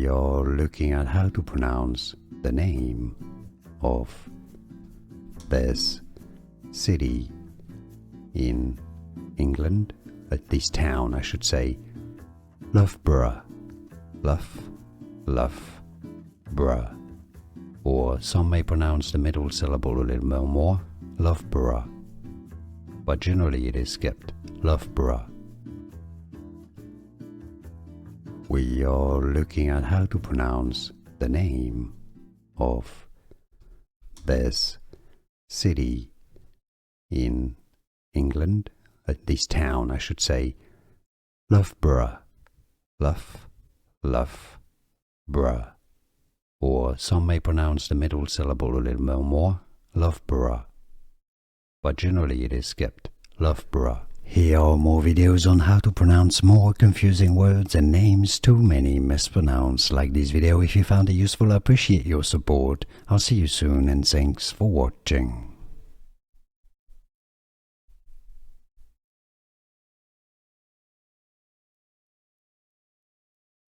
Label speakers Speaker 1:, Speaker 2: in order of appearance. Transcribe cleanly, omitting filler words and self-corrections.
Speaker 1: We are looking at how to pronounce the name of this city in England, this town I should say, Loughborough, Loughborough, or some may pronounce the middle syllable a little more, Loughborough, but generally it is skipped, Loughborough. We are looking at how to pronounce the name of this city in England, this town I should say, Loughborough, Loughborough, or some may pronounce the middle syllable a little more, Loughborough, but generally it is skipped, Loughborough. Here are more videos on how to pronounce more confusing words and names too many mispronounced. Like this video if you found it useful. I appreciate your support. I'll see you soon and thanks for watching.